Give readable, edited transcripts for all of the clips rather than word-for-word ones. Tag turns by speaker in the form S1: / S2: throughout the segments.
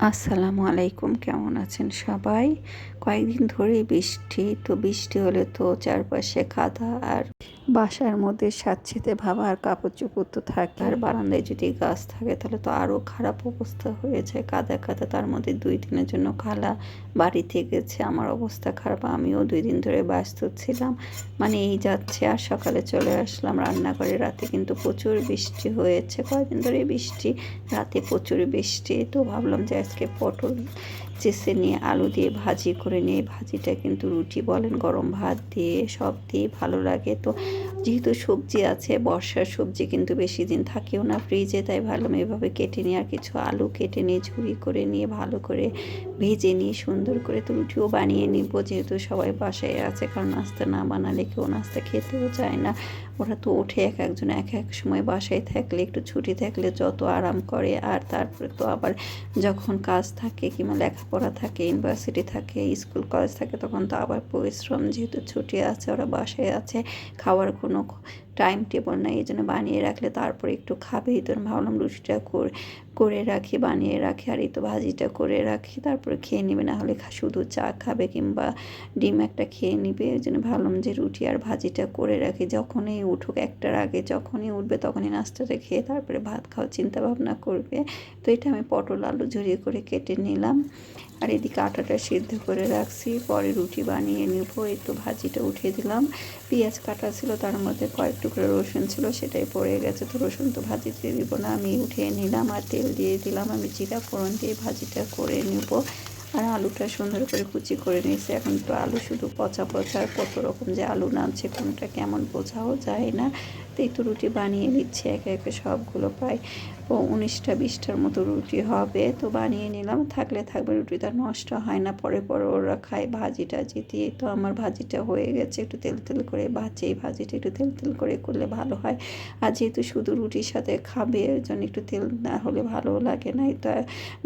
S1: আসসালামু আলাইকুম, কেমন আছেন সবাই? কয়েকদিন ধরেই বৃষ্টি, তো বৃষ্টি হলে তো চারপাশে কাদা আর বাসার মধ্যে স্যাঁতসেঁতে ভাব আর কাপড় চোপড় তো থাকে। আর বারান্দায় যদি গাছ থাকে তাহলে তো আরও খারাপ অবস্থা হয়ে যায়, কাদা কাদা। তার মধ্যে 2 দিনের জন্য খালা বাড়িতে গেছে, আমার অবস্থা খারাপ। আমিও 2 দিন ধরে ব্যস্ত ছিলাম, মানে এই যাচ্ছে আর সকালে চলে আসলাম রান্নাঘরে। রাতে কিন্তু প্রচুর বৃষ্টি হয়েছে, কয়েকদিন ধরে বৃষ্টি, রাতে প্রচুর বৃষ্টি। তো ভাবলাম যে আজকে পটল চেষে নিয়ে আলু দিয়ে ভাজি করে নিয়ে, ভাজিটা কিন্তু রুটি বলেন গরম ভাত দিয়ে সব দিয়ে ভালো লাগে। তো যেহেতু সবজি আছে, বর্ষার সবজি কিন্তু বেশি দিন থাকেও না ফ্রিজে, তাই ভাবলাম এভাবে কেটে নিয়ে আর কিছু আলু কেটে নিয়ে ঝুরি করে নিয়ে ভালো করে ভেজে নিয়ে সুন্দর করে তো রুটিও বানিয়ে নিব, যেহেতু সবাই বাসায় আছে। কারণ নাস্তা না বানালে কেউ নাস্তা খেতেও চায় না। ওরা তো ওঠে এক একজন এক এক সময়, বাসায় থাকলে একটু ছুটি থাকলে যত আরাম করে। আর তারপরে তো আবার যখন কাজ থাকে কিংবা লেখাপড়া থাকে, ইউনিভার্সিটি থাকে, স্কুল কলেজ থাকে, তখন তো আবার পরিশ্রম। যেহেতু ছুটি আছে, ওরা বাসায় আছে, খাওয়ার কোনো টাইম টেবল নাই, এই জন্য বানিয়ে রাখলে তারপরে একটু খাবে। এই তো ভাবলাম রুটিটা করে রাখি, বানিয়ে রাখি, আর এই তো ভাজিটা করে রাখি, তারপরে খেয়ে নেবে। না হলে শুধু চা খাবে কিংবা ডিম একটা খেয়ে নিবে। এই জন্য ভাবলাম যে রুটি আর ভাজিটা করে রাখি, যখনই উঠুক, একটার আগে যখনই উঠবে তখনই নাস্তাটা খেয়ে তারপরে ভাত খাওয়ার চিন্তা ভাবনা করবে। তো এটা আমি পটল আলু ঝরিয়ে করে কেটে নিলাম, আর এদিকে আটাটা সিদ্ধ করে রাখছি, পরে রুটি বানিয়ে নেব। এই তো ভাজিটা উঠিয়ে দিলাম, পেঁয়াজ কাটা ছিল, তার মধ্যে কয়েক টুকরো রসুন ছিল, সেটাই পড়ে গেছে। তো রসুন তো ভাজিতে দিব না, আমি উঠিয়ে নিলাম আর তেল দিয়ে দিলাম। আমি জিরা ফোড়ন দিয়ে ভাজিটা করে নেব। আর আলুটা সুন্দর করে কুচি করে নিয়েছি। এখন তো আলু শুধু পচা পচা, কত রকম যে আলু নামছে, কোনটা কেমন বোঝাও যায় না। তো এই তো রুটি বানিয়ে নিচ্ছে একে একে, সবগুলো প্রায় 19টা 20টার মতো রুটি হবে। তো বানিয়ে নিলাম, থাকলে থাকবে, রুটিটা নষ্ট হয় না, পরে পরে ওরা খায় ভাজি টাজি দিয়ে। তো আমার ভাজিটা হয়ে গেছে, একটু তেল তেল করে ভাজি, এই ভাজিটা একটু তেল তেল করে করলে ভালো হয়। আর যেহেতু শুধু রুটির সাথে খাবে, ওই জন্য একটু তেল না হলে ভালো লাগে না। এটা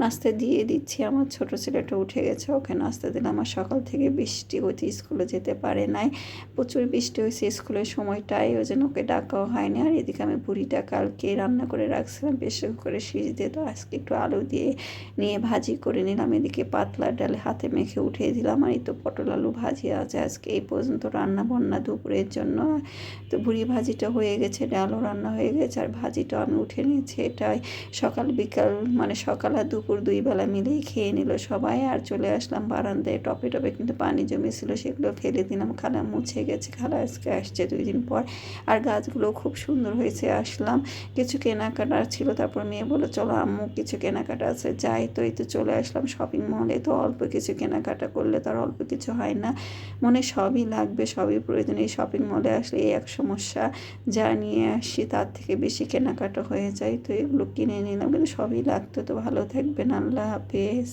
S1: নাস্তা দিয়ে দিচ্ছি, আমার ছোটো ছেলেটা উঠে গেছে, ওকে নাস্তা দিলাম। আর সকাল থেকে বৃষ্টি হচ্ছে, স্কুলে যেতে পারে নাই, প্রচুর বৃষ্টি হয়েছে স্কুলের সময়টায়, ওই জন্য ওকে ডাকাও হয়নি। আর এদিকে আমি বুড়িটা কালকে রান্না করে রাখছিলাম প্রেসার কুকারে সিজ দিয়ে, তো আজকে একটু আলু দিয়ে নিয়ে ভাজি করে নিলাম। এদিকে পাতলা ডালে হাতে মেখে উঠিয়ে দিলাম। আর এই তো পটল আলু ভাজি আছে আজকে। এই পর্যন্ত রান্না বান্না দুপুরের জন্য। তো বুড়ি ভাজিটা হয়ে গেছে, ডালও রান্না হয়ে গেছে, আর ভাজিটাও আমি উঠে নিয়েছি। এটাই সকাল বিকাল, মানে সকাল আর দুপুর 2 বেলা মিলেই খেয়ে নিল সবাই। আর চলে আসলাম বারান্দায়, টপে টপে কিন্তু পানি জমেছিল, সেগুলো ফেলে দিলাম। খালা মুছে গেছে, খালা আজকে আসছে 2 দিন পর। আর গাছগুলো খুব সুন্দর হয়েছে। আসলাম, কিছু কেনাকাটার ছিল, তারপর মেয়ে বলে চলো আম্মু কিছু কেনাকাটা আছে যাই। তো এই তো চলে আসলাম শপিং মলে। তো অল্প কিছু কেনাকাটা করলে তার অল্প কিছু হয় না, মনে সবই লাগবে, সবই প্রয়োজন। এই শপিং মলে আসলে এই এক সমস্যা, যা নিয়ে আসি তার থেকে বেশি কেনাকাটা হয়ে যায়। তো এগুলো কিনে নিলাম, কিন্তু সবই লাগতো। তো ভালো থাকবেন, আল্লাহ হাফেজ।